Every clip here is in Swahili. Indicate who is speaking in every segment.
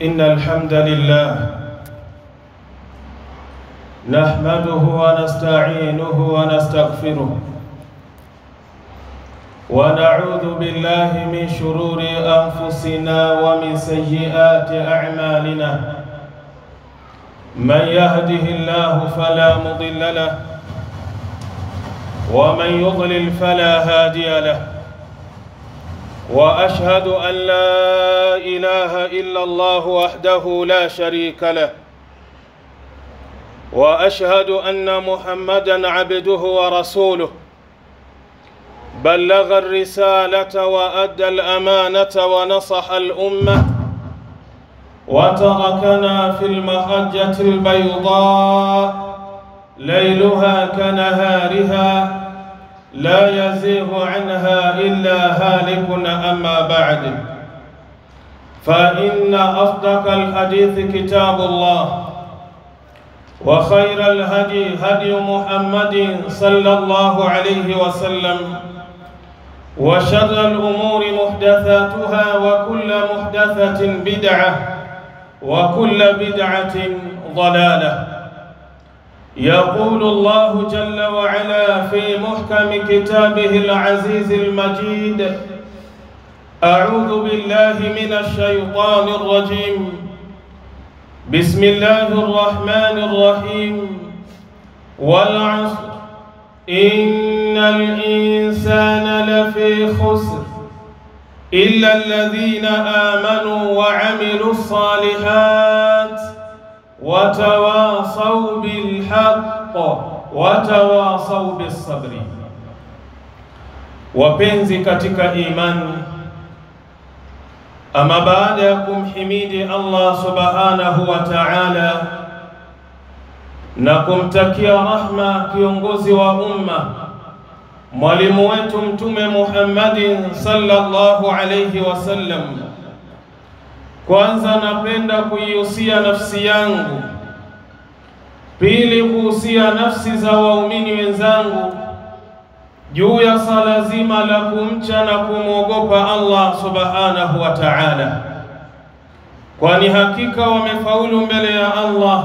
Speaker 1: إن الحمد لله نحمده ونستعينه ونستغفره ونعوذ بالله من شرور أنفسنا ومن سيئات أعمالنا من يهده الله فلا مضل له ومن يضلل فلا هادي له وأشهد أن لا إله إلا الله وحده لا شريك له وأشهد أن محمدًا عبده ورسوله بلغ الرسالة وأدى الأمانة ونصح الأمة وتركنا في المحجة البيضاء ليلها كنهارها لا يزيغ عنها إلا هالك. أما بعد، فإن أصدق الحديث كتاب الله وخير الهدي هدي محمد صلى الله عليه وسلم وشر الأمور محدثاتها وكل محدثة بدعة وكل بدعة ضلالة. يقول الله جل وعلا في محكم كتابه العزيز المجيد: أعوذ بالله من الشيطان الرجيم، بسم الله الرحمن الرحيم، والعصر إن الإنسان لفي خسر إلا الذين آمنوا وعملوا الصالحات وتواصوا بالحق وتواصوا بالصبر. Wapenzi katika imani, ama baada ya kumhimidi Allah subhanahu wa ta'ala na kumtakia rahma kiongozi wa umma, mwalimu wetu Mtume Muhammadin sallallahu alayhi wasallam, kwanza napenda kuihusia nafsi yangu, pili kuhusia nafsi za waumini wenzangu juu ya sala zima la kumcha na kumwogopa Allah subhanahu wa ta'ala, kwani hakika wamefaulu mbele ya Allah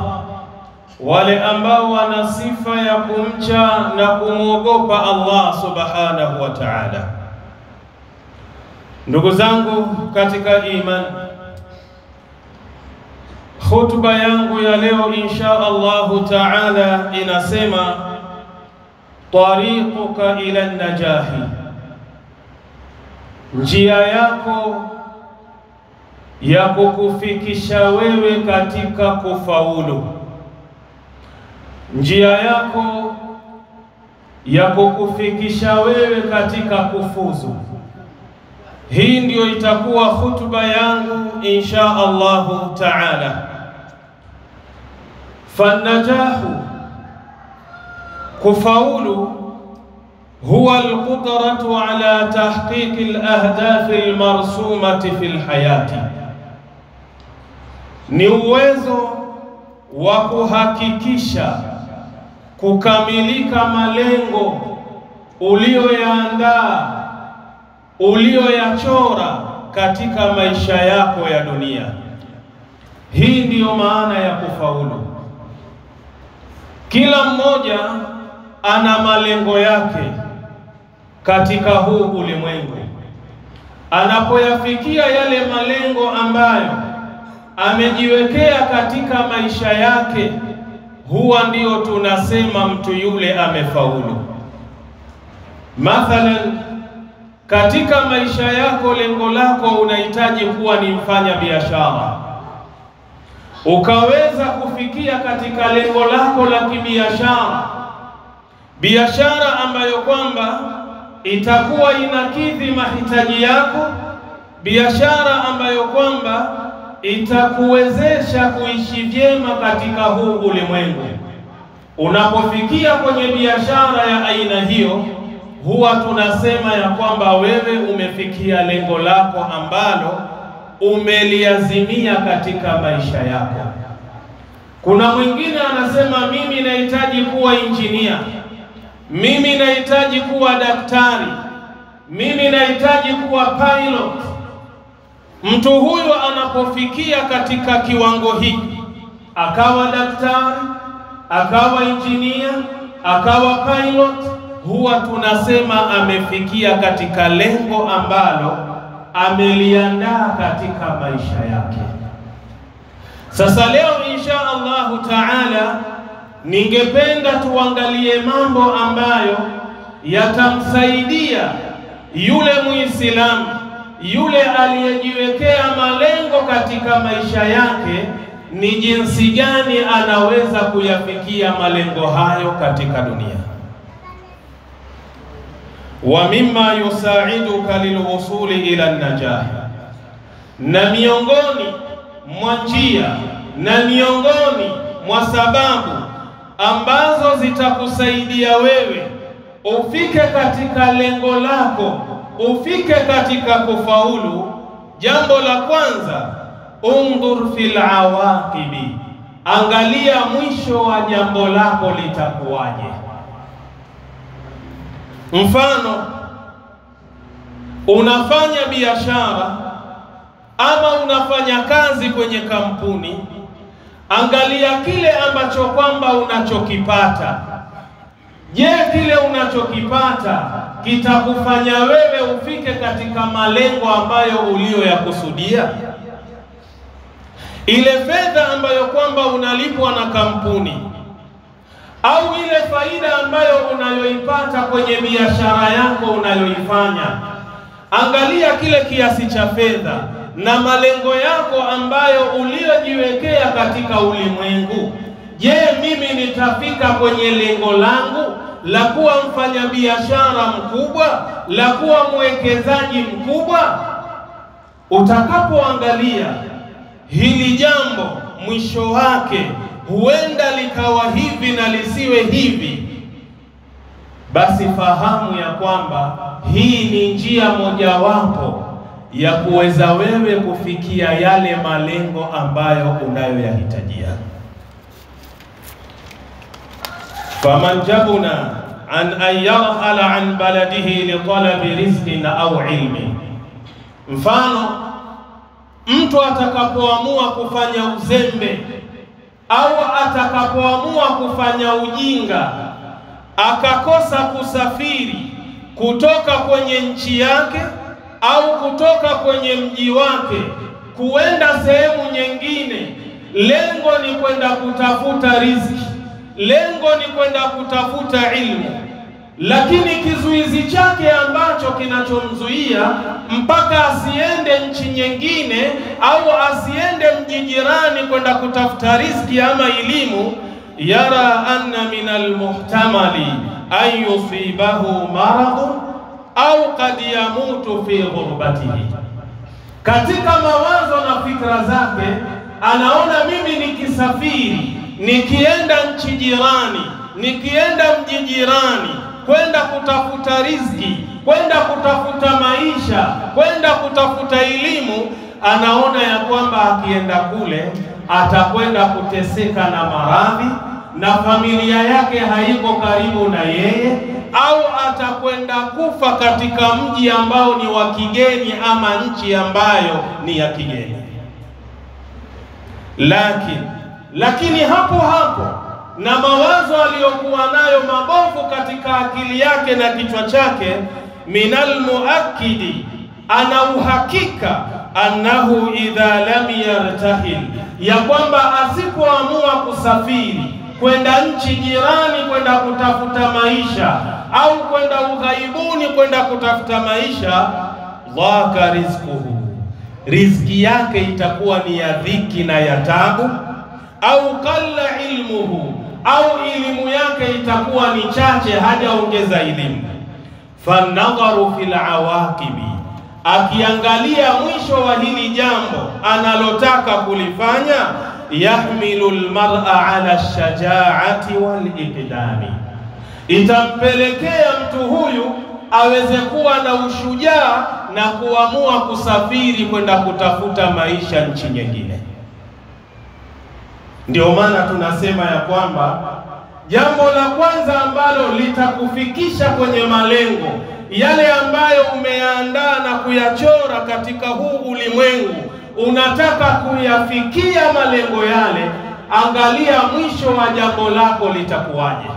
Speaker 1: wale ambao wana sifa ya kumcha na kumwogopa Allah subhanahu wa ta'ala. Ndugu zangu katika imani, khutba yangu ya leo insha Allahu ta'ala inasema tariquka ila najahi, njia yako ya kukufikisha wewe katika kufaulu, njia yako ya kukufikisha wewe katika kufuzu. Hii ndio itakuwa khutba yangu insha Allahu ta'ala. Fanajahu, kufaulu, huwa alqudratu ala tahqiqi alahdafi almarsumati fi alhayati, ni uwezo wa kuhakikisha kukamilika malengo ulioyaandaa, ulioyachora katika maisha yako ya dunia. Hii ndiyo maana ya kufaulu. Kila mmoja ana malengo yake katika huu ulimwengu. Anapoyafikia yale malengo ambayo amejiwekea katika maisha yake, huwa ndio tunasema mtu yule amefaulu. Mathalan, katika maisha yako lengo lako unahitaji kuwa ni mfanya biashara, ukaweza kufikia katika lengo lako la kibiashara, biashara ambayo kwamba itakuwa inakidhi mahitaji yako, biashara ambayo kwamba itakuwezesha kuishi vyema katika huu ulimwengu. Unapofikia kwenye biashara ya aina hiyo, huwa tunasema ya kwamba wewe umefikia lengo lako ambalo umeliazimia katika maisha yako. Kuna mwingine anasema, mimi nahitaji kuwa injinia, mimi nahitaji kuwa daktari, mimi nahitaji kuwa pilot. Mtu huyu anapofikia katika kiwango hiki, akawa daktari, akawa injinia, akawa pilot, huwa tunasema amefikia katika lengo ambalo ameliandaa katika maisha yake. Sasa leo insha Allahu taala ningependa tuangalie mambo ambayo yatamsaidia yule Muislamu, yule aliyejiwekea malengo katika maisha yake, ni jinsi gani anaweza kuyafikia malengo hayo katika dunia. Wa mimma yusaiduka lilwusuli ila najah, na miongoni mwa njia na miongoni mwa sababu ambazo zitakusaidia wewe ufike katika lengo lako, ufike katika kufaulu, jambo la kwanza, undhur fil awaqibi, angalia mwisho wa jambo lako litakuwaje. Mfano, unafanya biashara ama unafanya kazi kwenye kampuni, angalia kile ambacho kwamba unachokipata. Je, kile unachokipata kitakufanya wewe ufike katika malengo ambayo uliyoyakusudia? Ile fedha ambayo kwamba unalipwa na kampuni au ile faida ambayo unayoipata kwenye biashara yako unayoifanya, angalia kile kiasi cha fedha na malengo yako ambayo uliyojiwekea katika ulimwengu. Je, mimi nitafika kwenye lengo langu la kuwa mfanyabiashara mkubwa, la kuwa mwekezaji mkubwa? Utakapoangalia hili jambo, mwisho wake huenda likawa hivi na lisiwe hivi, basi fahamu ya kwamba hii ni njia mojawapo ya kuweza wewe kufikia yale malengo ambayo unayoyahitajia. Faman jabuna an yarhala an baladihi li talabi rizqin au ilmi. Mfano, mtu atakapoamua kufanya uzembe au atakapoamua kufanya ujinga, akakosa kusafiri kutoka kwenye nchi yake au kutoka kwenye mji wake kuenda sehemu nyingine, lengo ni kwenda kutafuta riziki, lengo ni kwenda kutafuta ilmu, lakini kizuizi chake ambacho kinachomzuia mpaka asiende nchi nyingine au asiende mji jirani kwenda kutafuta riziki ama elimu, yara anna min almuhtamali an yusibahu maradun au qad yamutu fi ghurbatihi. Katika mawazo na fikra zake anaona, mimi nikisafiri, nikienda nchi jirani, nikienda mji jirani kwenda kutafuta riziki, kwenda kutafuta maisha, kwenda kutafuta elimu, anaona ya kwamba akienda kule atakwenda kuteseka na maradhi, na familia yake haiko karibu na yeye, au atakwenda kufa katika mji ambao ni wa kigeni ama nchi ambayo ni ya kigeni. Lakini hapo hapo na mawazo aliyokuwa nayo mabovu katika akili yake na kichwa chake, minal muakkidi, ana uhakika annahu idha lam yartahil, ya kwamba asipoamua kusafiri kwenda nchi jirani kwenda kutafuta maisha au kwenda ughaibuni kwenda kutafuta maisha, dhaka rizquhu, riziki yake itakuwa ni ya dhiki na ya tabu, au qalla ilmuhu, au elimu yake itakuwa ni chache, hajaongeza elimu. Fanadharu fil awaqibi, akiangalia mwisho wa hili jambo analotaka kulifanya, yahmilu almar'a ala shajaati wal iqdami, itampelekea mtu huyu aweze kuwa na ushujaa na kuamua kusafiri kwenda kutafuta maisha nchi nyingine. Ndio maana tunasema ya kwamba jambo la kwanza ambalo litakufikisha kwenye malengo yale ambayo umeandaa na kuyachora katika huu ulimwengu, unataka kuyafikia malengo yale, angalia mwisho wa jambo lako litakuwaje.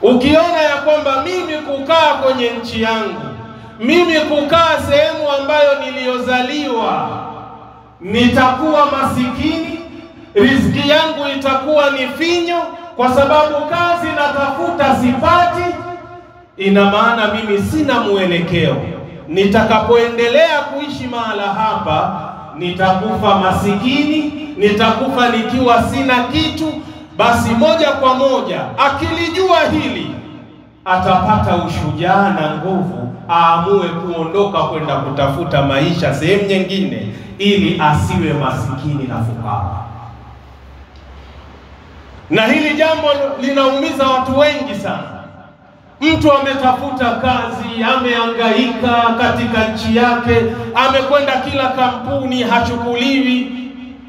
Speaker 1: Ukiona ya kwamba mimi kukaa kwenye nchi yangu, mimi kukaa sehemu ambayo niliyozaliwa, nitakuwa masikini, riziki yangu itakuwa ni finyo kwa sababu kazi natafuta sipati, ina maana mimi sina mwelekeo. Nitakapoendelea kuishi mahala hapa, nitakufa masikini, nitakufa nikiwa sina kitu. Basi moja kwa moja akilijua hili, atapata ushujaa na nguvu, aamue kuondoka kwenda kutafuta maisha sehemu nyingine, ili asiwe masikini na fukara. Na hili jambo linaumiza watu wengi sana. Mtu ametafuta kazi, amehangaika katika nchi yake, amekwenda kila kampuni, hachukuliwi.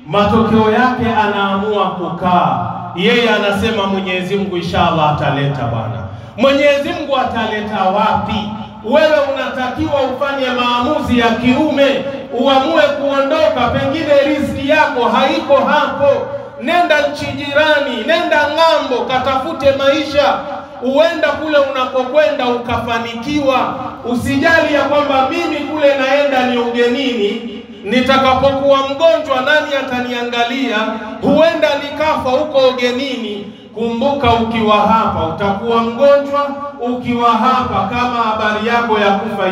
Speaker 1: Matokeo yake anaamua kukaa. Yeye anasema Mwenyezi Mungu inshallah ataleta bwana. Mwenyezi Mungu ataleta wapi? Wewe unatakiwa ufanye maamuzi ya kiume, uamue kuondoka. Pengine riziki yako haiko hapo, nenda nchi jirani, nenda ng'ambo, katafute maisha. Uenda kule unakokwenda ukafanikiwa. Usijali ya kwamba mimi kule naenda ni ugenini, nitakapokuwa mgonjwa nani ataniangalia, huenda nikafa huko ugenini. Kumbuka, ukiwa hapa utakuwa mgonjwa, ukiwa hapa kama habari yako ya kufa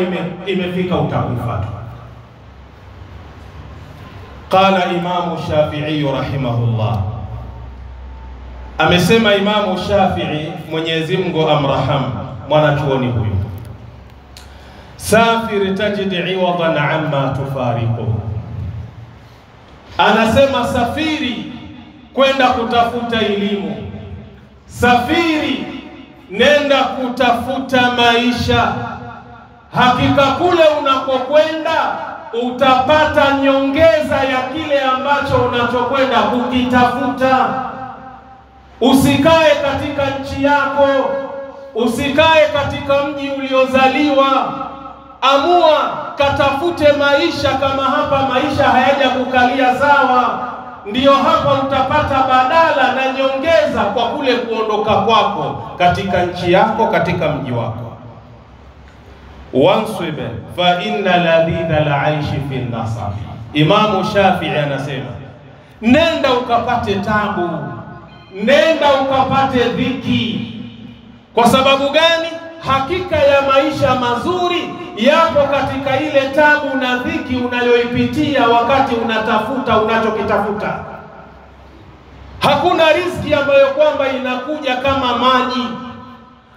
Speaker 1: imefika utakufa. Qala Imamu Shafi'i rahimahullah, amesema Imamu Shafi'i, Mwenyezi Mungu amrahamu, mwanachuoni huyu, safir tajid iwadan amma tufariqu. Anasema safiri kwenda kutafuta elimu, safiri nenda kutafuta maisha. Hakika kule unakokwenda utapata nyongeza ya kile ambacho unachokwenda kukitafuta. Usikae katika nchi yako, usikae katika mji uliozaliwa. Amua katafute maisha. Kama hapa maisha hayaja kukalia sawa, ndiyo hapa utapata badala na nyongeza kwa kule kuondoka kwako katika nchi yako, katika mji wako. Wansib fa inna ladhidha al-aishi fi an-nasab. Imamu Shafi'i anasema nenda ukapate tabu, nenda ukapate dhiki. Kwa sababu gani? Hakika ya maisha mazuri yapo katika ile tabu na dhiki unayoipitia wakati unatafuta unachokitafuta. Hakuna riziki ambayo kwamba inakuja kama maji.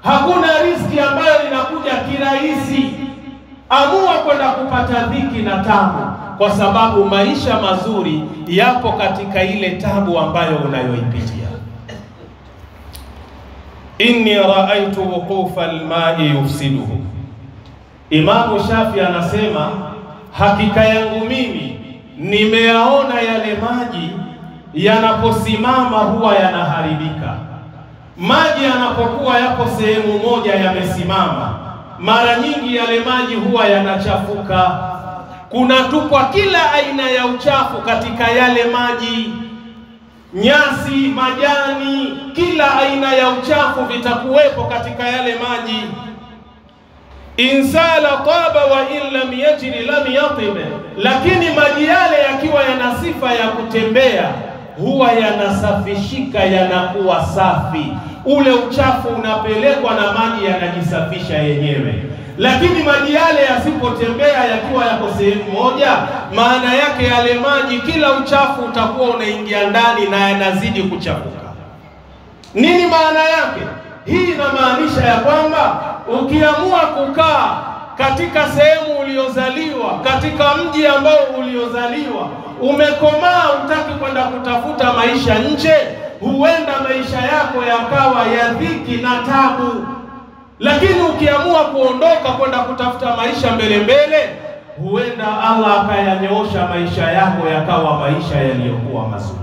Speaker 1: Hakuna riziki ambayo inakuja kirahisi. Amua kwenda kupata dhiki na tabu, kwa sababu maisha mazuri yapo katika ile tabu ambayo unayoipitia. Inni raaitu wuqufa alma'i yufsiduhu. Imamu Shafi anasema hakika yangu mimi nimeyaona yale maji yanaposimama huwa yanaharibika. Maji yanapokuwa yapo sehemu moja yamesimama, mara nyingi yale maji huwa yanachafuka. Kunatupwa kila aina ya uchafu katika yale maji, nyasi, majani, kila aina ya uchafu vitakuwepo katika yale maji. Insala taba wa in lam yajri lam yatib. Lakini maji yale yakiwa yana sifa ya kutembea, huwa yanasafishika, yanakuwa safi. Ule uchafu unapelekwa na maji yanajisafisha yenyewe. Lakini maji yale yasipotembea, yakiwa yako sehemu moja, maana yake yale maji kila uchafu utakuwa unaingia ndani na yanazidi kuchafuka. Nini maana yake? Hii inamaanisha ya kwamba ukiamua kukaa katika sehemu uliozaliwa, katika mji ambao uliozaliwa, umekomaa, utaki kwenda kutafuta maisha nje, huenda maisha yako yakawa ya dhiki na tabu. Lakini ukiamua kuondoka kwenda kutafuta maisha mbele mbele, huenda Allah akayanyoosha maisha yako yakawa maisha yaliyokuwa mazuri.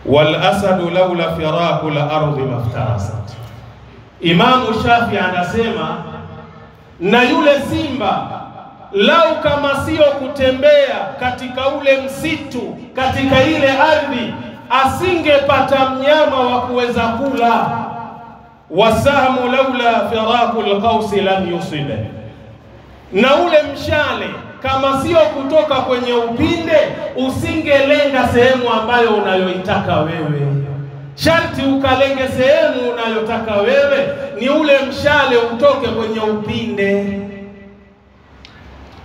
Speaker 1: Wal asadu laula firaku la ardhi maftarasat. Imamu Shafi anasema, na yule simba lau kama sio kutembea katika ule msitu, katika ile ardhi, asingepata mnyama wa kuweza kula. Wasahmu laula firaqul qausi lam yusibe, na ule mshale kama sio kutoka kwenye upinde usingelenga sehemu ambayo unayoitaka wewe. Sharti ukalenge sehemu unayotaka wewe, ni ule mshale utoke kwenye upinde.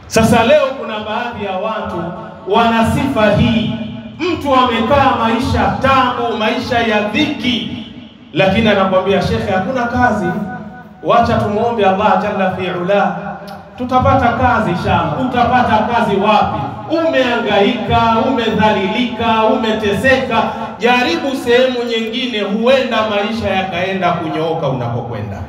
Speaker 1: Sasa leo kuna baadhi ya watu wana sifa hii. Mtu amekaa maisha tabu, maisha ya dhiki, lakini anakuambia shekhe, hakuna kazi, wacha tumuombe Allah jalla fi'ala, tutapata kazi inshallah. Utapata kazi wapi? Umehangaika, umedhalilika, umeteseka. Jaribu sehemu nyingine, huenda maisha yakaenda kunyooka unapokwenda.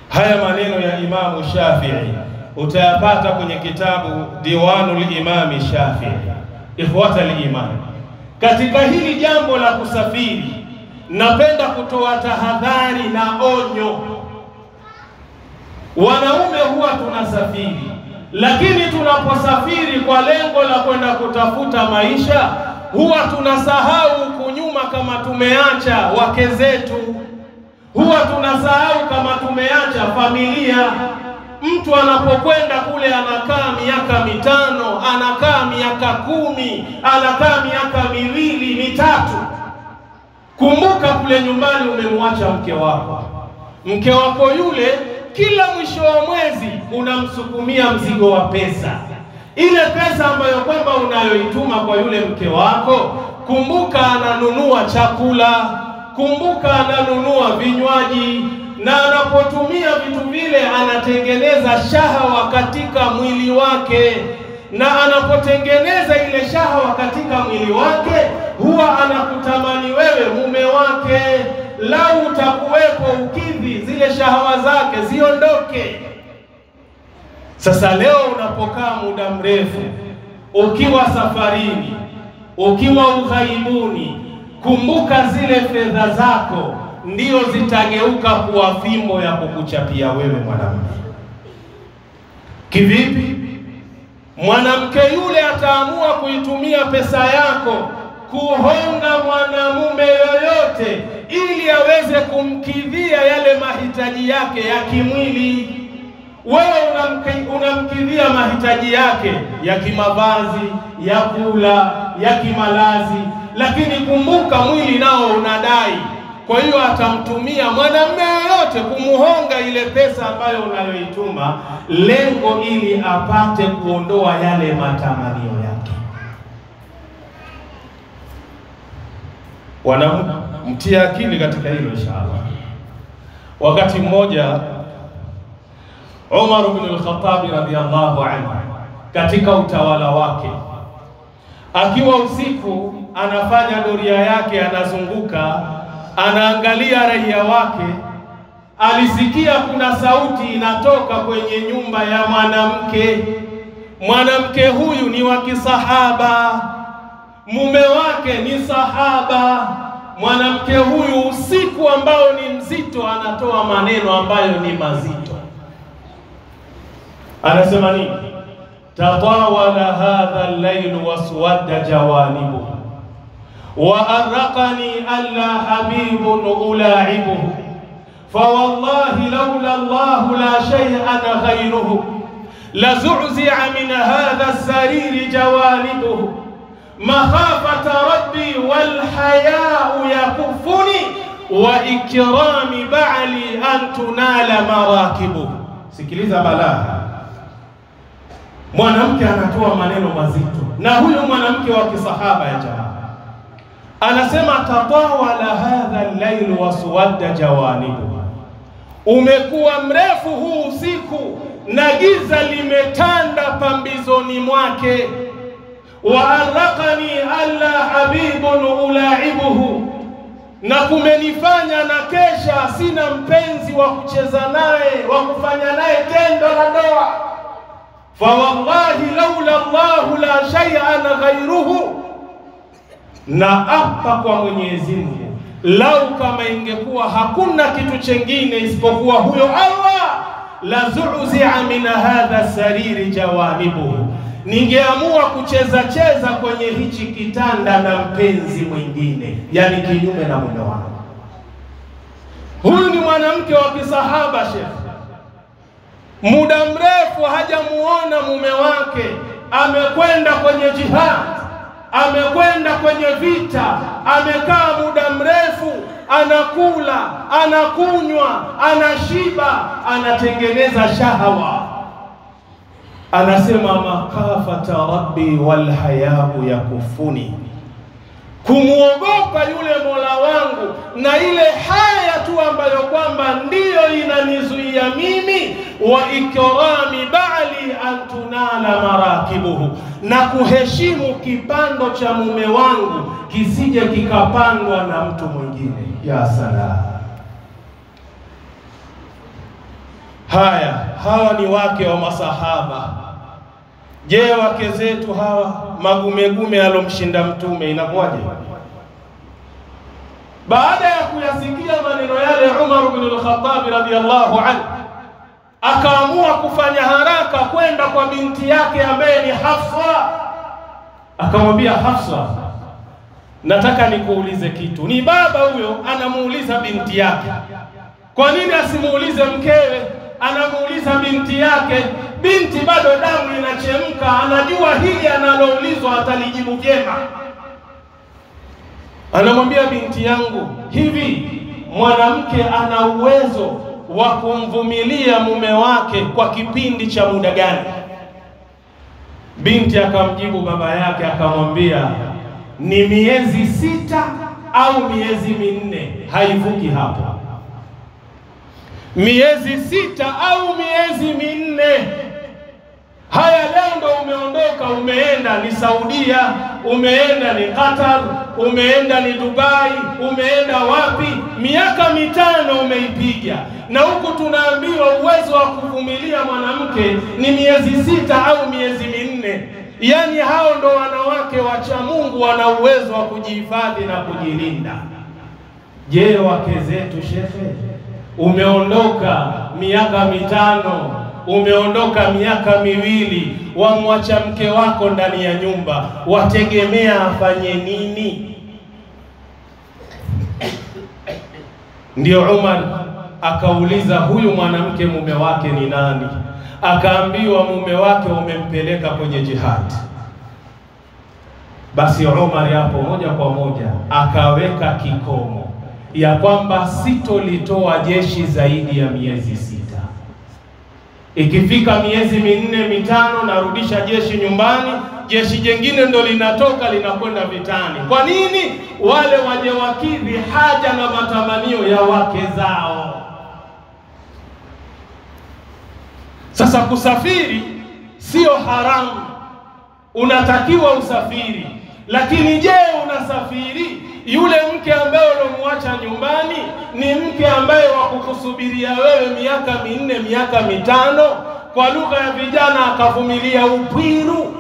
Speaker 1: Haya maneno ya Imamu Shafi'i utayapata kwenye kitabu Diwanul Imami Shafi'i. Ikhwata al-iman, katika hili jambo la kusafiri, napenda kutoa tahadhari na onyo. Wanaume huwa tunasafiri, lakini tunaposafiri kwa lengo la kwenda kutafuta maisha, huwa tunasahau kunyuma kama tumeacha wake zetu, huwa tunasahau kama tumeacha familia. Mtu anapokwenda kule anakaa miaka 5, anakaa miaka 10, anakaa miaka 2, 3. Kumbuka kule nyumbani umemwacha mke wako. Mke wako yule kila mwisho wa mwezi unamsukumia mzigo wa pesa. Ile pesa ambayo kwamba unayoituma kwa yule mke wako, kumbuka ananunua chakula, kumbuka ananunua vinywaji, na anapotumia vitu vile anatengeneza shahawa katika mwili wake, na anapotengeneza ile shahawa katika mwili wake, huwa anakutamani wewe mume wake. Lau utakuwepo ukidhi zile shahawa zake ziondoke. Sasa leo unapokaa muda mrefu, ukiwa safarini, ukiwa ughaibuni, kumbuka zile fedha zako ndio zitageuka kuwa fimbo ya kukuchapia wewe mwanamke. Kivipi? Mwanamke yule ataamua kuitumia pesa yako kuhonga mwanamume yoyote ili aweze kumkidhia yale mahitaji yake ya kimwili. Wewe unamkidhia mahitaji yake ya kimavazi, ya kula, ya kimalazi, lakini kumbuka mwili nao unadai. Kwa hiyo atamtumia mwanamume yoyote kumuhonga ile pesa ambayo unayoituma, lengo ili apate kuondoa yale matamanio yake. Wanamtia akili katika hilo inshallah. Wakati mmoja Umar ibn al-Khattab radhiyallahu anhu katika utawala wake, akiwa usiku anafanya doria yake, anazunguka, anaangalia raia wake, alisikia kuna sauti inatoka kwenye nyumba ya mwanamke. Mwanamke huyu ni wa kisahaba, mume wake ni sahaba. Mwanamke huyu usiku ambao ni mzito anatoa maneno ambayo ni mazito. Anasema nini? Tatawala hadha al-layl waswadda jawanibuhu wa arqani alla habibun ulaibuhu fawallahi laula Allah la shay'an ghayruhu lazu'zi'a min hadha as-sarir jawanibuhu makhafata rabbi wal haya'u yakufuni wa ikrami ba'li an tunala marakibuhu. Sikiliza balagha. Mwanamke anatoa maneno mazito, na huyo mwanamke wa kisahaba ya jamaa anasema, tatawala hadha al-layl waswadda jawanibu, umekuwa mrefu huu usiku na giza limetanda pambizoni mwake. Wa arqani alla habibun ulaibuhu, na kumenifanya na kesha sina mpenzi wa kucheza naye, wa kufanya naye tendo la ndoa. Fa wallahi laula Allah la shay'an ghayruhu, na apa kwa Mwenyezi Mungu, lau kama ingekuwa hakuna kitu chengine isipokuwa huyo Allah, la zu'zi'a min hadha sariri jawanibuhu, ningeamua kucheza cheza kwenye hichi kitanda na mpenzi mwingine, yani kinyume na mume wangu. Huyu ni mwanamke wa kisahaba Sheikh, muda mrefu hajamuona mume wake, amekwenda kwenye jihad, amekwenda kwenye vita, amekaa muda mrefu, anakula, anakunywa, anashiba, anatengeneza shahawa. Anasema makafata rabbi wal hayabu yakufuni, kumuogopa yule Mola wangu na ile haya tu ambayo kwamba ndiyo inanizuia mimi, wa ikrami ba'li antunala marakibuhu, na kuheshimu kipando cha mume wangu kisije kikapandwa na mtu mwingine. Ya salam. Hawa ni wake wa masahaba. Je, wake zetu hawa magumegume alomshinda mtume inakuwaje? Baada ya kuyasikia maneno yale, Umar ibn al-Khattab radhiyallahu anhu akaamua kufanya haraka kwenda kwa binti yake ambaye ni Hafsa. Akamwambia, Hafsa, nataka nikuulize kitu. Ni baba huyo anamuuliza binti yake. Kwa nini asimuulize mkewe? Anamuuliza binti yake. Binti bado damu inachemka, anajua hili analoulizwa atalijibu vyema. Anamwambia, binti yangu, hivi mwanamke ana uwezo wa kumvumilia mume wake kwa kipindi cha muda gani? Binti akamjibu baba yake akamwambia, ni miezi 6 au miezi 4, haivuki hapo. Miezi 6 au miezi 4. Haya, leo ndo umeondoka, umeenda ni Saudia, umeenda ni Qatar, umeenda ni Dubai, umeenda wapi? Miaka 5 umeipiga, na huku tunaambiwa uwezo wa kuvumilia mwanamke ni miezi 6 au miezi 4. Yani hao ndo wanawake wacha Mungu, wana uwezo wa kujihifadhi na kujilinda. Je, wake zetu Sheikh, umeondoka miaka 5, umeondoka miaka 2, wamwacha mke wako ndani ya nyumba, wategemea afanye nini? Ndio Umar akauliza, huyu mwanamke mume wake ni nani? Akaambiwa, mume wake umempeleka kwenye jihad. Basi Umar hapo moja kwa moja akaweka kikomo ya kwamba sitolitoa jeshi zaidi ya miezi 6. Ikifika miezi 4 5 narudisha jeshi nyumbani, jeshi jengine ndo linatoka linakwenda vitani. Kwa nini? Wale waje wakidhi haja na matamanio ya wake zao. Sasa kusafiri sio haramu, unatakiwa usafiri. Lakini je, unasafiri yule mke ambaye ulomwacha nyumbani ni mke ambaye wakukusubiria wewe miaka 4 miaka 5, kwa lugha ya vijana akavumilia upwiru?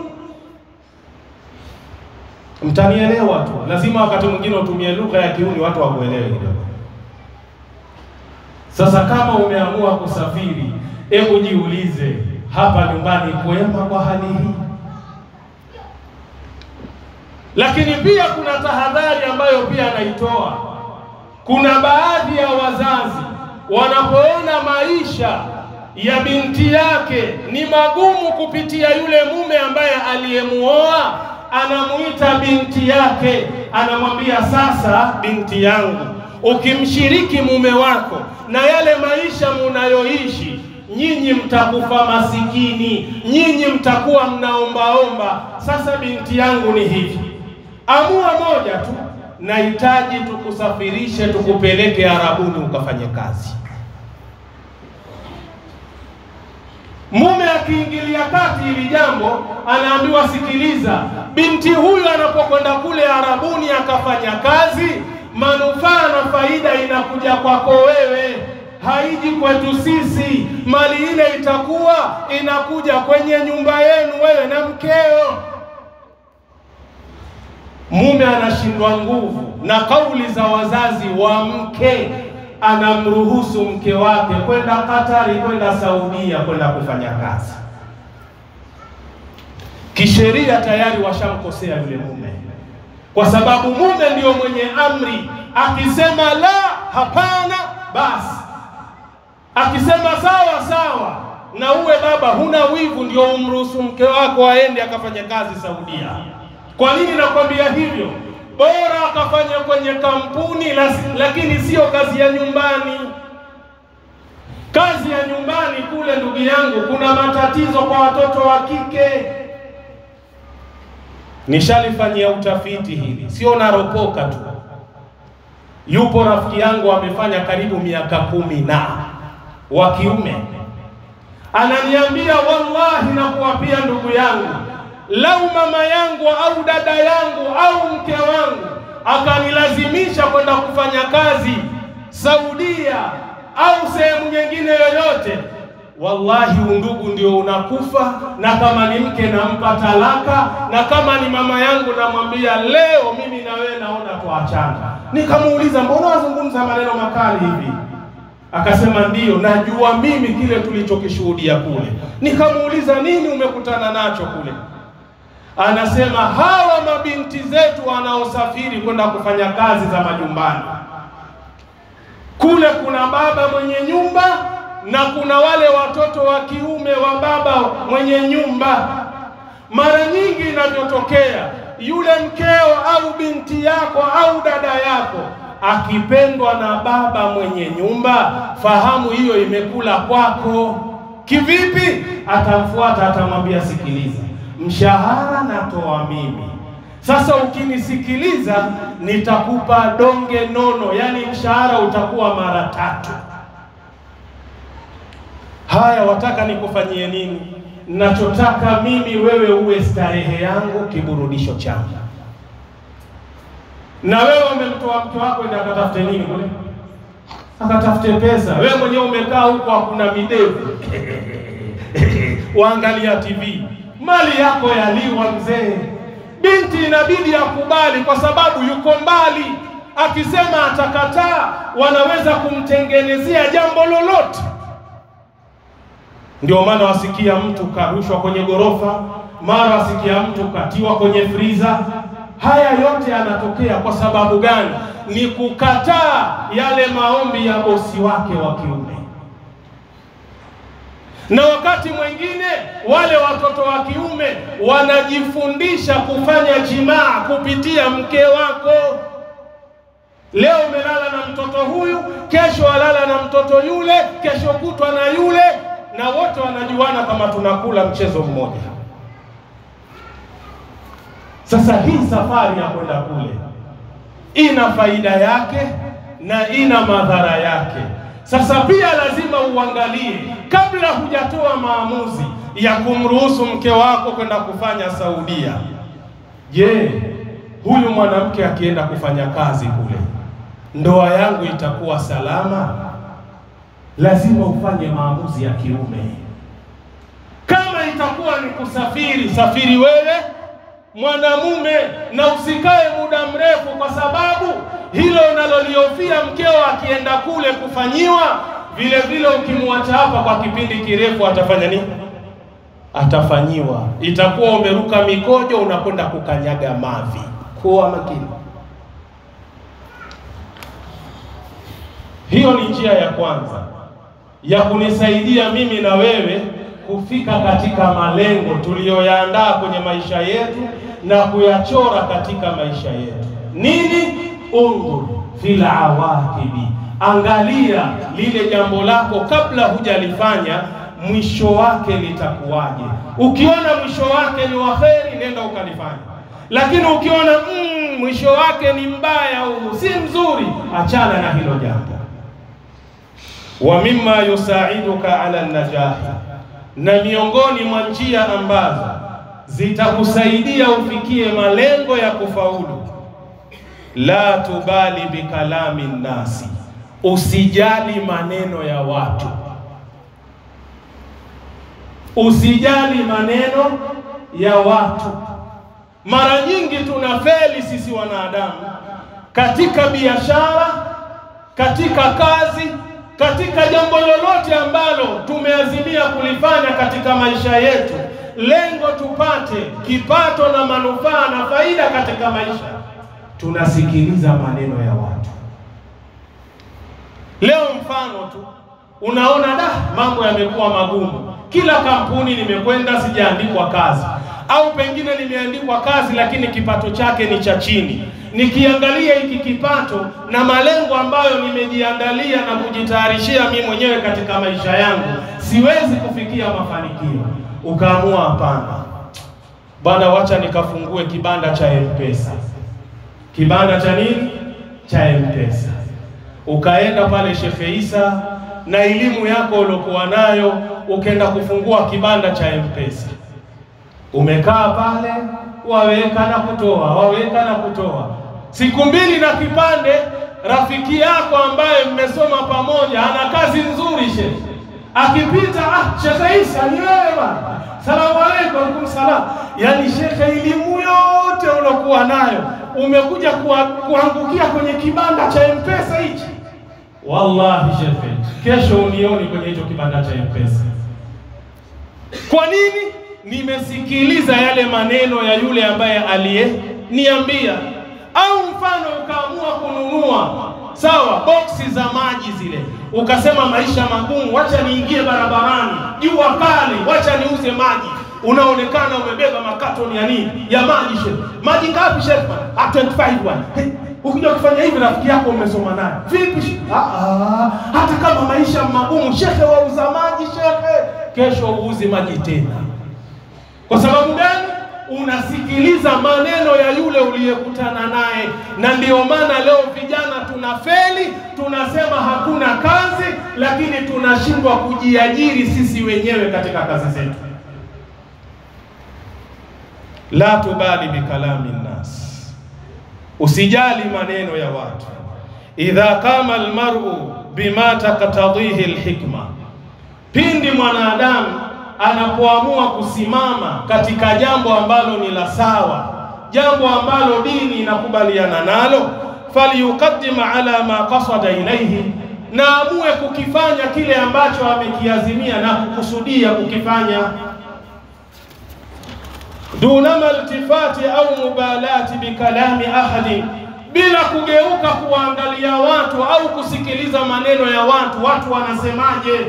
Speaker 1: Mtanielewa tu, lazima wakati mwingine utumie lugha ya kiuni watu wakuelewe kidogo. Sasa kama umeamua kusafiri, hebu jiulize, hapa nyumbani kwema kwa hali hii? Lakini pia kuna tahadhari ambayo pia anaitoa. Kuna baadhi ya wazazi wanapoona maisha ya binti yake ni magumu kupitia yule mume ambaye aliyemuoa, anamuita binti yake, anamwambia, sasa binti yangu, ukimshiriki mume wako na yale maisha munayoishi, nyinyi mtakufa masikini, nyinyi mtakuwa mnaombaomba. Sasa binti yangu ni hivi, amua moja tu, nahitaji tukusafirishe tukupeleke Arabuni ukafanye kazi. Mume akiingilia kati hili jambo, anaambiwa, sikiliza, binti huyu anapokwenda kule Arabuni akafanya kazi, manufaa na faida inakuja kwako wewe, haiji kwetu sisi. Mali ile itakuwa inakuja kwenye nyumba yenu wewe na mkeo. mume anashindwa nguvu na kauli za wazazi wa mke, anamruhusu mke wake kwenda Katari, kwenda Saudia, kwenda kufanya kazi. Kisheria tayari washamkosea yule mume, kwa sababu mume ndio mwenye amri. Akisema la, hapana, basi. Akisema sawa sawa, na uwe baba huna wivu, ndio umruhusu mke wako aende akafanya kazi Saudia. Kwa nini nakwambia hivyo? Bora akafanya kwenye kampuni, lakini sio kazi ya nyumbani. Kazi ya nyumbani kule, ndugu yangu, kuna matatizo kwa watoto wa kike. Nishalifanyia utafiti hili, sio naropoka tu. Yupo rafiki yangu amefanya karibu miaka 10 na wa kiume, ananiambia wallahi na kuapia ndugu yangu, lau mama yangu au dada yangu au mke wangu akanilazimisha kwenda kufanya kazi Saudia au sehemu nyingine yoyote, wallahi undugu ndio unakufa. Na kama ni mke nampa talaka, na kama ni mama yangu namwambia leo mimi na wewe naona tuachana. Nikamuuliza, mbona wazungumza maneno makali hivi? Akasema ndio, najua mimi kile tulichokishuhudia kule. Nikamuuliza, nini umekutana nacho kule? Anasema hawa mabinti zetu wanaosafiri kwenda kufanya kazi za majumbani, kule kuna baba mwenye nyumba na kuna wale watoto wa kiume wa baba mwenye nyumba. Mara nyingi inavyotokea, yule mkeo au binti yako au dada yako akipendwa na baba mwenye nyumba, fahamu hiyo imekula kwako. Kivipi? Atamfuata, atamwambia sikiliza, mshahara natoa mimi, sasa ukinisikiliza nitakupa donge nono, yani mshahara utakuwa mara 3. Haya, wataka nikufanyie nini? Nachotaka mimi wewe uwe starehe yangu, kiburudisho changu. Na wewe umemtoa mke wako ndio akatafute nini kule? Akatafute pesa. Wewe mwenyewe umekaa huko, hakuna midevu waangalia TV, mali yako yaliwa mzee. Binti inabidi akubali, kwa sababu yuko mbali. Akisema atakataa, wanaweza kumtengenezea jambo lolote. Ndio maana wasikia mtu karushwa kwenye gorofa, mara wasikia mtu katiwa kwenye friza. Haya yote yanatokea kwa sababu gani? Ni kukataa yale maombi ya bosi wake wa kiume. Na wakati mwingine wale watoto wa kiume wanajifundisha kufanya jimaa kupitia mke wako. Leo umelala na mtoto huyu, kesho alala na mtoto yule, kesho kutwa na yule, na wote wanajuana kama tunakula mchezo mmoja. Sasa hii safari ya kwenda kule ina faida yake na ina madhara yake. Sasa pia lazima uangalie kabla hujatoa maamuzi ya kumruhusu mke wako kwenda kufanya Saudia. Je, huyu mwanamke akienda kufanya kazi kule, ndoa yangu itakuwa salama? Lazima ufanye maamuzi ya kiume. Kama itakuwa ni kusafiri, safiri wewe mwanamume, na usikae muda mrefu, kwa sababu hilo unaloliofia mkeo akienda kule kufanyiwa, vile vile ukimwacha hapa kwa kipindi kirefu atafanya nini? Atafanyiwa. Itakuwa umeruka mikojo, unakwenda kukanyaga mavi. Kuwa makini. Hiyo ni njia ya kwanza ya kunisaidia mimi na wewe kufika katika malengo tuliyoyaandaa kwenye maisha yetu na kuyachora katika maisha yetu. Nini? Undur fil awaqibi, angalia lile jambo lako kabla hujalifanya, mwisho wake litakuwaje. Ukiona mwisho wake ni waheri, nenda ukalifanya. Lakini ukiona mwisho wake ni mbaya au si mzuri, achana na hilo jambo. Wa mimma yusaiduka ala najahi, na miongoni mwa njia ambazo zitakusaidia ufikie malengo ya kufaulu, la tubali bikalami nasi, usijali maneno ya watu. Usijali maneno ya watu. Mara nyingi tunafeli sisi wanadamu katika biashara, katika kazi, katika jambo lolote ambalo tumeazimia kulifanya katika maisha yetu, lengo tupate kipato na manufaa na faida katika maisha. Tunasikiliza maneno ya watu. Leo mfano tu, unaona mambo yamekuwa magumu. Kila kampuni nimekwenda sijaandikwa kazi, au pengine nimeandikwa kazi lakini kipato chake ni cha chini. Nikiangalia hiki kipato na malengo ambayo nimejiandalia na kujitayarishia mimi mwenyewe katika maisha yangu, siwezi kufikia mafanikio. Ukaamua hapana, bwana, wacha nikafungue kibanda cha M-Pesa. Kibanda cha nini? Cha M-Pesa. Ukaenda pale Sheikh Isa na elimu yako ulokuwa nayo, ukaenda kufungua kibanda cha M-Pesa. Umekaa pale, waweka na kutoa, waweka na kutoa. Siku mbili na kipande, rafiki yako ambaye mmesoma pamoja ana kazi nzuri Sheikh. Akipita, Sheikh Isa ni wewe bwana. Salamu alaykum. Alaykum salam. Yani Sheikh, elimu yote ulokuwa nayo umekuja kuangukia kwenye kibanda cha M-Pesa hichi. Wallahi Sheikh, kesho unioni kwenye hicho kibanda cha M-Pesa. Kwa nini? Nimesikiliza yale maneno ya yule ambaye aliyeniambia. Au mfano ukaamua kununua boksi za maji zile, ukasema maisha magumu, wacha niingie barabarani, jua kali, wacha niuze maji. Unaonekana umebeba makatoni ya nini? Ya maji Sheikh. Maji ngapi Sheikh? 25 bwana. Ukija kufanya hivi rafiki yako umesoma naye. Vipi? Hata kama maisha magumu Sheikh, wauza maji Sheikh, kesho uuze maji tena. Kwa sababu gani? Unasikiliza maneno ya yule uliyekutana naye. Na ndio maana leo vijana tunafeli, tunasema hakuna kazi, lakini tunashindwa kujiajiri sisi wenyewe katika kazi zetu. La tubali bikalami nnas, usijali maneno ya watu. Idha kama almar'u bima taqtadhihi alhikma, pindi mwanadamu anapoamua kusimama katika jambo ambalo ni la sawa, jambo ambalo dini inakubaliana nalo, falyuqaddima ala ma qasada ilayhi, na amue kukifanya kile ambacho amekiazimia na kukusudia kukifanya, duna maltifati au mubalati bikalami ahadi, bila kugeuka kuangalia watu au kusikiliza maneno ya watu. Watu wanasemaje?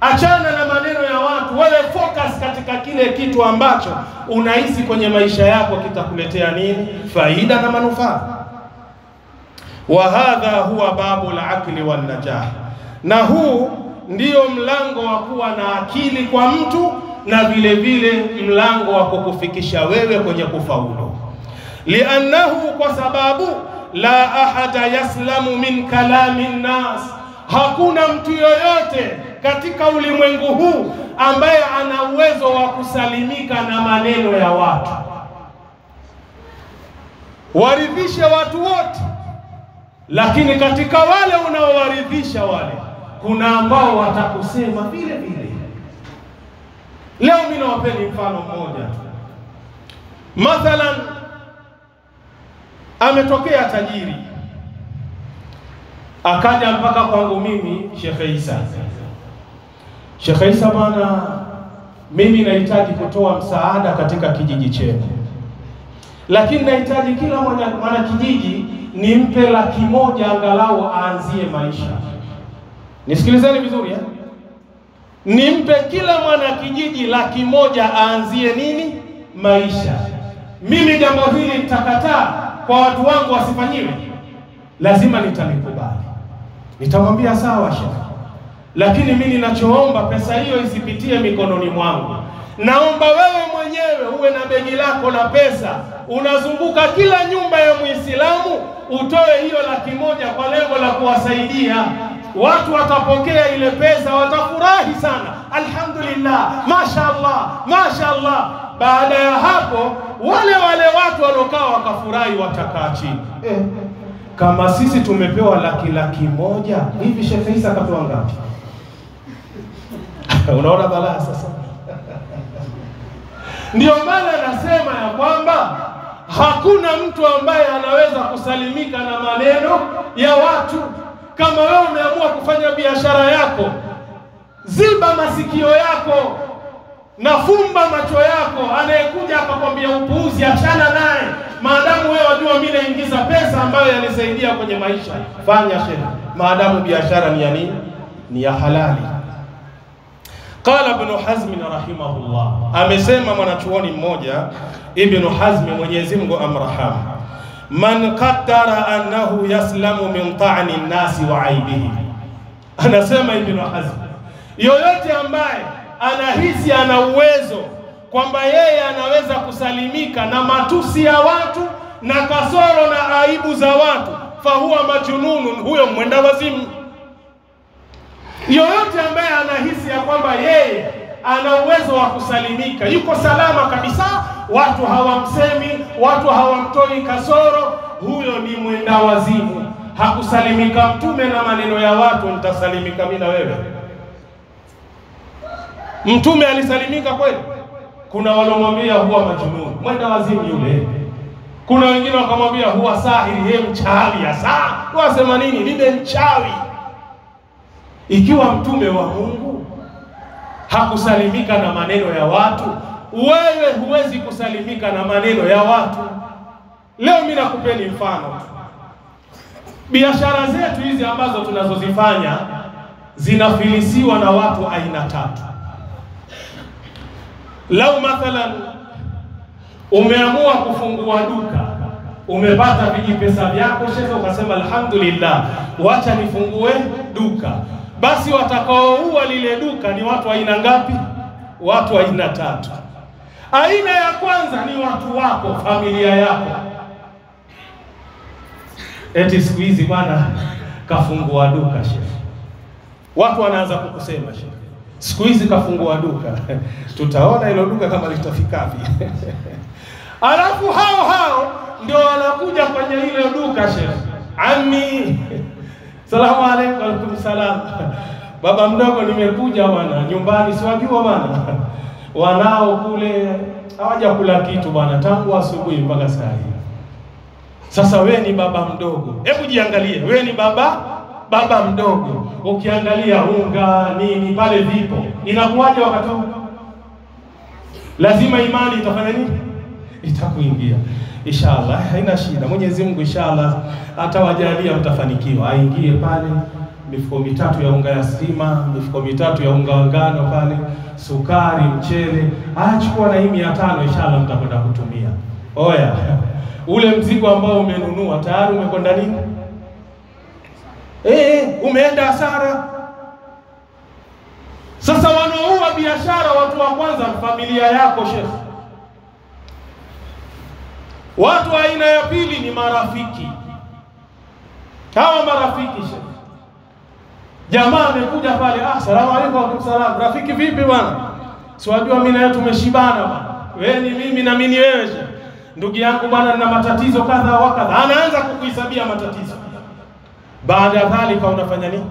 Speaker 1: Achana na maneno ya watu, wewe focus katika kile kitu ambacho unahisi kwenye maisha yako kitakuletea nini? Faida na manufaa. Wa hadha huwa babu al-aqli wan najah, na huu ndio mlango wa kuwa na akili kwa mtu, na vile vile mlango wa kukufikisha wewe kwenye kufaulu. Liannahu, kwa sababu la ahada yaslamu min kalami nnas, hakuna mtu yoyote katika ulimwengu huu ambaye ana uwezo wa kusalimika na maneno ya watu. Waridhishe watu wote, lakini katika wale unaowaridhisha wale, kuna ambao watakusema vile vile. Leo mimi nawapeni mfano mmoja. Mathalan, ametokea tajiri akaja mpaka kwangu mimi Sheikh Isa. Sheikh Isa bwana, mimi nahitaji kutoa msaada katika kijiji chetu, lakini nahitaji kila mwana kijiji nimpe 100,000 angalau aanzie maisha. Nisikilizeni vizuri nimpe kila mwana kijiji 100,000 aanzie nini? Maisha. Mimi jambo hili nitakataa kwa watu wangu wasifanyiwe? Lazima nitalikubali. Nitamwambia sawa Sheikh, lakini mimi ninachoomba pesa hiyo isipitie mikononi mwangu. Naomba wewe mwenyewe uwe na begi lako la pesa, unazunguka kila nyumba ya Muislamu, utoe hiyo 100,000 kwa lengo la kuwasaidia. Watu watapokea ile pesa, watafurahi sana, alhamdulillah, mashaallah, mashaallah. Baada ya hapo wale watu walokaa wakafurahi, watakaa chini. Kama sisi tumepewa 100,000, hivi Sheikh Isa kapewa ngapi? Unaona balaa sasa. Ndio maana nasema ya kwamba hakuna mtu ambaye anaweza kusalimika na maneno ya watu. Kama wewe umeamua kufanya biashara yako, ziba masikio yako na fumba macho yako. Anayekuja akakwambia upuuzi, achana naye. Maadamu wewe wajua mimi naingiza pesa ambayo yanisaidia kwenye maisha, fanya shehe, maadamu biashara ni ya nini? Ni ya halali. Qala Ibn Hazm rahimahullah, amesema mwanachuoni mmoja Ibn Hazm, Mwenyezi Mungu amrahamu, man qaddara annahu yaslamu min ta'ni an-nasi wa aibihi. Anasema Ibn Hazm, yoyote ambaye anahisi ana uwezo kwamba yeye anaweza kusalimika na matusi ya watu na kasoro na aibu za watu, fahuwa majnunun, huyo mwenda wazimu. Yoyote ambaye anahisi ya kwamba yeye ana uwezo wa kusalimika, yuko salama kabisa, watu hawamsemi, watu hawamtoi kasoro, huyo ni mwenda wazimu. Hakusalimika Mtume na maneno ya watu, nitasalimika mimi na wewe? Mtume alisalimika kweli? Kuna walomwambia huwa majnun, mwenda wazimu yule. Kuna wengine wakamwambia huwa sahiri, yeye mchawi. Hasa wasema nini? Nibe mchawi. Ikiwa Mtume wa Mungu hakusalimika na maneno ya watu, wewe huwezi kusalimika na maneno ya watu. Leo mimi nakupeni mfano. Biashara zetu hizi ambazo tunazozifanya zinafilisiwa na watu aina tatu. Lau mathalan umeamua kufungua duka, umepata vijipesa vyako shehe, ukasema alhamdulillah, wacha nifungue duka. Basi watakaoua lile duka ni watu aina ngapi? Watu aina tatu. Aina ya kwanza ni watu wako, familia yako. Eti siku hizi bwana kafungua duka shehe. Watu wanaanza kukusema shehe, siku hizi kafungua duka. Tutaona hilo duka kama litafika vipi. Alafu hao ndio wanakuja kwenye ile duka shehe. Ami, salamu alaykum. Alaykum salam. Baba mdogo, nimekuja bwana nyumbani, siwajua bwana. Wanao kule hawaja kula kitu bwana tangu asubuhi mpaka saa hii. Sasa wewe ni baba mdogo. Hebu jiangalie, wewe ni baba mdogo. Ukiangalia unga nini pale vipo, inakuwaje wakati huo? Lazima imani itafanya nini? Itakuingia. Inshallah, haina shida. Mwenyezi Mungu inshallah atawajalia mtafanikiwa. Aingie pale mifuko 3 ya unga ya sima, mifuko 3 ya unga wa ngano pale, sukari, mchele, achukua na hii 500 inshallah mtakwenda kutumia. Oya, ule mzigo ambao umenunua tayari umekwenda nini? Umeenda hasara. Sasa wanaoua biashara watu wa kwanza familia yako sheikh. Watu aina ya pili ni marafiki. Hawa marafiki sheikh, jamaa amekuja pale, asalamu alaykum. Wa alaykum salam. Rafiki vipi bwana? Siwajua mimi na wewe tumeshibana bwana. Wewe ni mimi na mimi ni wewe sheikh. Ndugu yangu bwana nina matatizo kadha wa kadha. Anaanza kukuhesabia matatizo. Baada ya dhalika unafanya nini?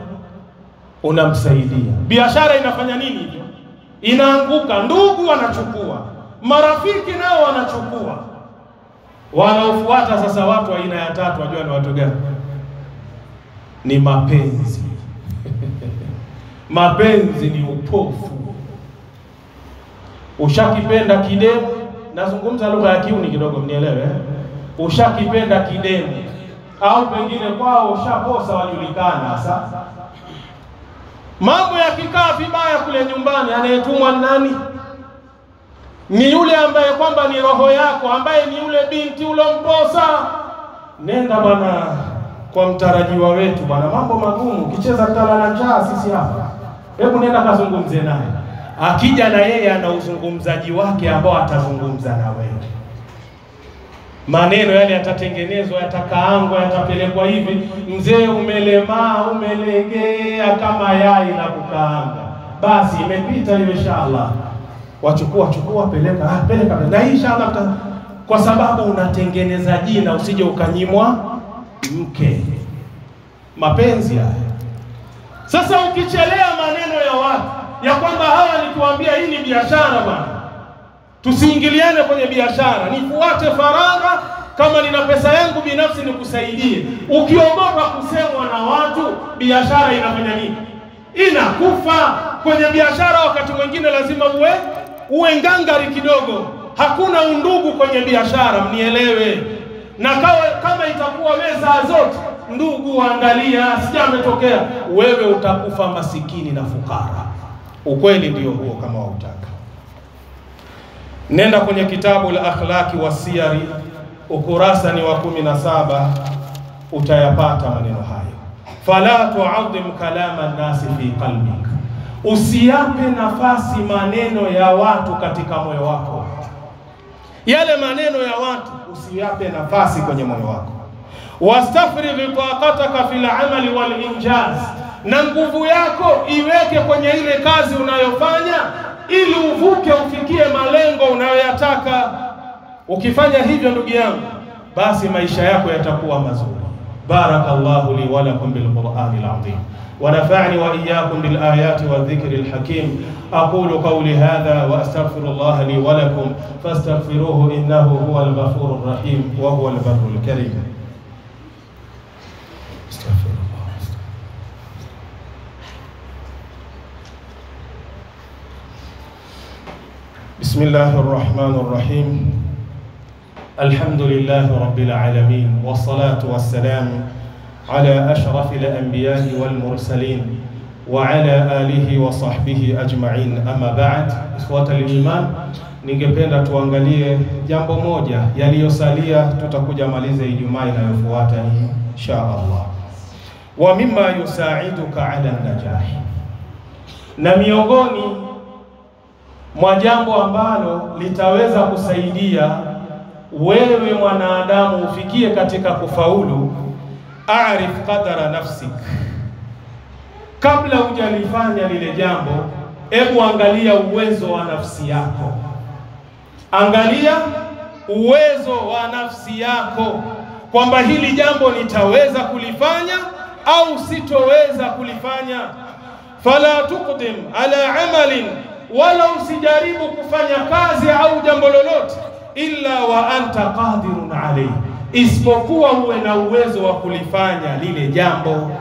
Speaker 1: Unamsaidia. Biashara inafanya nini hivyo? Inaanguka. Ndugu wanachukua, marafiki nao wanachukua. Wanaofuata sasa watu aina ya tatu, wajua ni watu gani? Ni mapenzi. Mapenzi ni upofu. Ushakipenda kidemu, nazungumza lugha ya kiuni kidogo mnielewe. Ushakipenda kidemu au pengine kwao ushaposa wajulikana. Sasa mambo yakikaa vibaya kule nyumbani, anayetumwa nani? Ni yule ambaye kwamba ni roho yako, ambaye ni yule binti ulomposa. Nenda bwana kwa mtarajiwa wetu bwana, mambo magumu, kicheza talala njaa sisi hapa. Hebu nenda kazungumze naye. Akija na yeye ana uzungumzaji wake ambao atazungumza na wewe. Maneno yale yatatengenezwa, yatakaangwa, yatapelekwa hivi. Mzee umelemaa, umelegea kama yai la kukaanga. Basi imepita hiyo inshallah. Wachukua peleka. Na inshallah kwa sababu unatengeneza jina usije ukanyimwa mke. Mapenzi haya. Sasa ukichelea maneno ya watu ya kwamba hawa nikiwaambia hii ni biashara bwana, Tusiingiliane kwenye biashara. Nifuate faragha, kama nina pesa yangu binafsi nikusaidie. Ukiogopa kusemwa na watu, biashara inafanya nini? Inakufa. Kwenye biashara wakati mwingine lazima uwe ngangari kidogo. Hakuna undugu kwenye biashara, mnielewe. Na kama itakuwa meza zote ndugu, angalia sija ametokea, wewe utakufa masikini na fukara. Ukweli ndio huo kama wautaka. Nenda kwenye kitabu al-Akhlaqi was-Siyari, ukurasa ni wa 17, utayapata maneno hayo. Fala tu'adhim kalama an-nasi fi qalbik. Usiape nafasi maneno ya watu katika moyo wako. Yale maneno ya watu usiape nafasi kwenye moyo wako. Wastafrigh taqataka fil amali wal injaz. Na nguvu yako iweke kwenye ile kazi unayofanya ili uvuke ufikie malengo unayoyataka. Ukifanya hivyo ndugu yangu, basi maisha yako yatakuwa mazuri. Barakallahu li wa lakum bil Qur'anil azim. ونفعني وإياكم بالآيات والذكر الحكيم. أقول قولي هذا وأستغفر الله لي ولكم فاستغفروه إنه هو الغفور الرحيم وهو البر الكريم. استغفر الله. بسم الله الرحمن الرحيم. الحمد لله رب العالمين، والصلاة والسلام على أشرف الأنبياء والمرسلين وعلى آله وصحبه أجمعين. أما بعد، إخوة الإيمان, ningependa tuangalie jambo moja yaliyosalia, tutakuja maliza Ijumaa inayofuata insha Allah. Wa mimma yusaiduka ala najah, na miongoni mwa jambo ambalo litaweza kusaidia wewe mwanadamu ufikie katika kufaulu, arif qadara nafsik. Kabla hujalifanya lile jambo, hebu angalia uwezo wa nafsi yako. Angalia uwezo wa nafsi yako, kwamba hili jambo nitaweza kulifanya au sitoweza kulifanya. Fala tuqdim ala amalin, wala usijaribu kufanya kazi au jambo lolote illa wa anta qadirun alayhi, isipokuwa uwe na uwezo wa kulifanya lile jambo.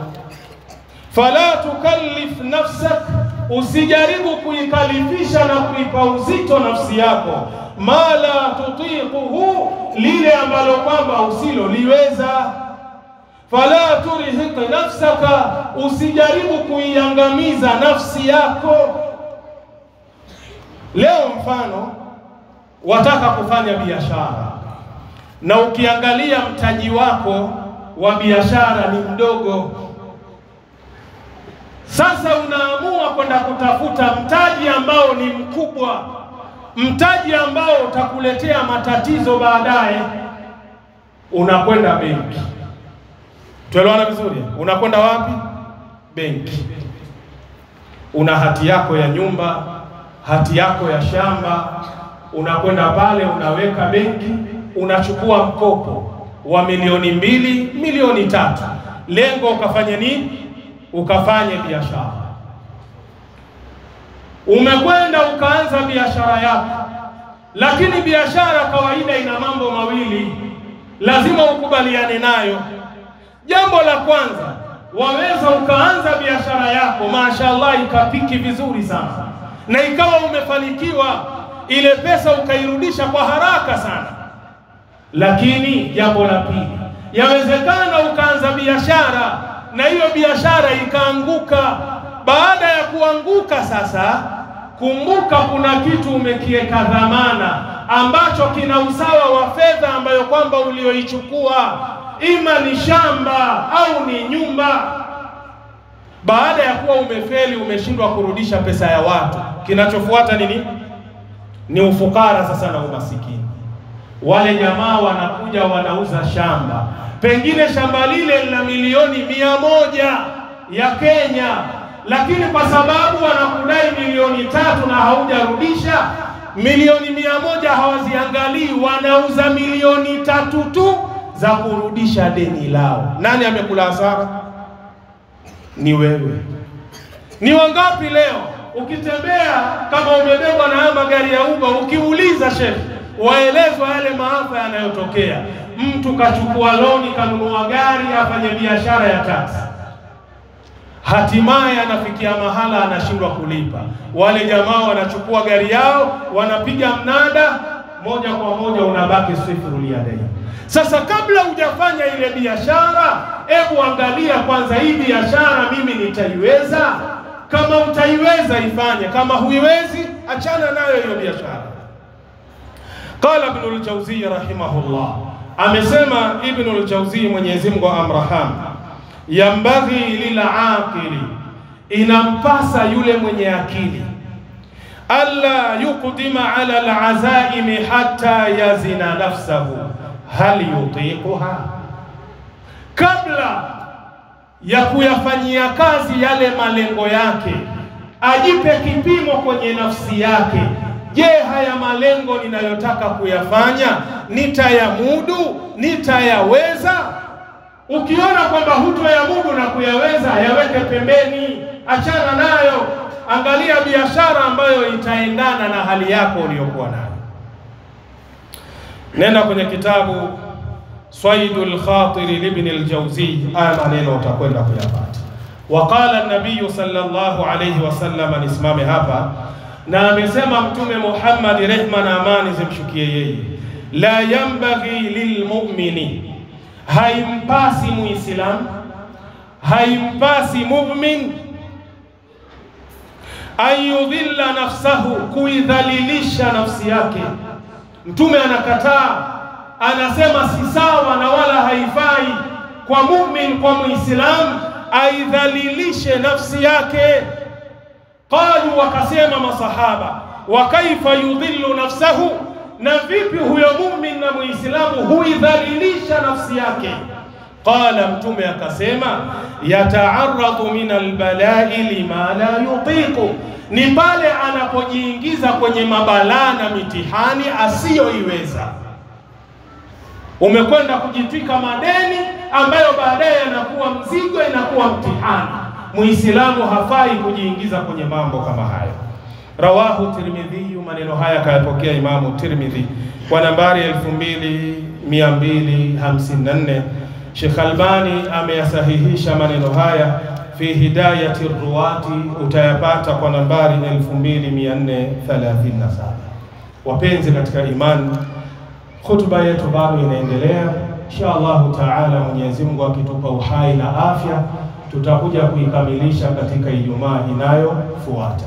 Speaker 1: Fala tukallif nafsak, usijaribu kuikalifisha na kuipa uzito nafsi yako, ma la tutiquhu, lile ambalo kwamba usiloliweza. Fala turhiq nafsaka, usijaribu kuiangamiza nafsi yako. Leo mfano wataka kufanya biashara, na ukiangalia mtaji wako wa biashara ni mdogo. Sasa unaamua kwenda kutafuta mtaji ambao ni mkubwa, mtaji ambao utakuletea matatizo baadaye. Unakwenda benki. Tuelewana vizuri? Unakwenda wapi? Benki. Una hati yako ya nyumba, hati yako ya shamba, unakwenda pale unaweka benki, unachukua mkopo wa milioni 2, milioni 3. Lengo ukafanya nini? Ukafanye biashara. Umekwenda ukaanza biashara yako, lakini biashara kawaida ina mambo mawili lazima ukubaliane nayo. Jambo la kwanza, waweza ukaanza biashara yako mashaallah ikapiki vizuri sana na ikawa umefanikiwa, ile pesa ukairudisha kwa haraka sana. Lakini jambo la pili, yawezekana ukaanza biashara na hiyo biashara ikaanguka. Baada ya kuanguka sasa, kumbuka kuna kitu umekiweka dhamana ambacho kina usawa wa fedha ambayo kwamba ulioichukua, ima ni shamba au ni nyumba. Baada ya kuwa umefeli, umeshindwa kurudisha pesa ya watu, kinachofuata nini? Ni ufukara sasa na umasikini. Wale jamaa wanakuja wanauza shamba, pengine shamba lile lina milioni 100 ya Kenya, lakini kwa sababu wanakudai milioni 3 na haujarudisha milioni 100, hawaziangalii, wanauza milioni 3 tu za kurudisha deni lao. Nani amekula hasara? Ni wewe. Ni wangapi leo ukitembea kama umebebwa na magari ya Uber, ukiuliza Sikiliza Sheikh, waelezwa yale maafa yanayotokea. Mtu kachukua loni, kanunua gari, afanye biashara ya taksi, hatimaye anafikia mahala anashindwa kulipa. Wale jamaa wanachukua gari yao, wanapiga mnada, moja kwa moja unabaki sifuru liyadai. Sasa kabla hujafanya ile biashara, hebu angalia kwanza, hii biashara mimi nitaiweza? Kama utaiweza ifanye, kama huiwezi achana nayo hiyo biashara. Qala Ibn al-Jawzi rahimahullah, amesema Ibn al-Jawzi, Mwenyezi Mungu amraham, yambaghi lil'aqili, inampasa yule mwenye akili, alla yuqdima ala al-azaimi hatta yazina nafsahu hal yutiquha, kabla ya kuyafanyia kazi yale malengo yake, ajipe kipimo kwenye nafsi yake. Je, haya malengo ninayotaka kuyafanya nitayamudu, nitayaweza? Ukiona kwamba hutoyamudu na kuyaweza, yaweke pembeni, achana nayo. Angalia biashara ambayo itaendana na hali yako uliyokuwa nayo. Nenda kwenye kitabu Saidul Khatir Ibn al-Jawzi, haya maneno utakwenda kuyapata. Waqala an-nabiy sallallahu alayhi wasallam, nisimame hapa, na amesema Mtume Muhammad, rehma na amani zimshukie yeye, la yambaghi lilmu'mini, haimpasi muislam, haimpasi mu'min, ayudhilla nafsahu, kuidhalilisha nafsi yake. Mtume anakataa, anasema si sawa na wala haifai kwa mu'min, kwa muislam aidhalilishe nafsi yake. Qalu, wakasema masahaba, wa kaifa yudhillu nafsahu, na vipi huyo mu'min na muislamu huidhalilisha nafsi yake? Qala, Mtume akasema, yata'arradu min albala'i lima la yutiqu, ni pale anapojiingiza kwenye mabalaa na mitihani asiyoiweza. Umekwenda kujitwika madeni ambayo baadaye yanakuwa mzigo, inakuwa mtihani. Muislamu hafai kujiingiza kwenye mambo kama hayo. Rawahu Tirmidhi, maneno haya kayapokea Imamu Tirmidhi kwa nambari 2254. Sheikh Albani ameyasahihisha maneno haya fi hidayati ruwati, utayapata kwa nambari 2437. Wapenzi katika imani, khutba yetu bado inaendelea. Insha Allah taala, Mwenyezi Mungu akitupa uhai na afya, tutakuja kuikamilisha katika Ijumaa inayofuata.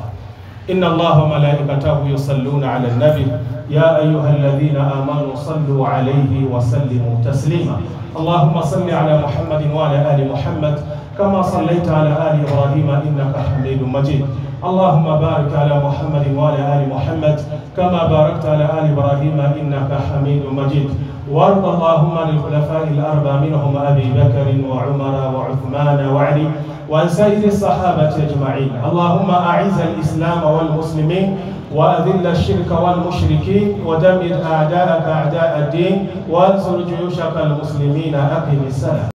Speaker 1: Inna Allaha wa malaikatahu yusalluna ala nabi ya ayyuhalladhina amanu sallu alayhi wa sallimu taslima. Allahumma salli ala Muhammadin wa ala ali Muhammad kama sallaita ala ali Ibrahim innaka Hamidum Majid. Allahumma barik ala Muhammadin wa ala ali Muhammad kama barakta ala ali Ibrahim innaka Hamidum Majid. وارض اللهم عن الخلفاء الأربعة منهم أبي بكر وعمر وعثمان وعلي وعن سائر الصحابة أجمعين. اللهم أعز الإسلام والمسلمين وأذل الشرك والمشركين ودمر أعداءك أعداء الدين وانصر جيوشك المسلمين. أقم السلام.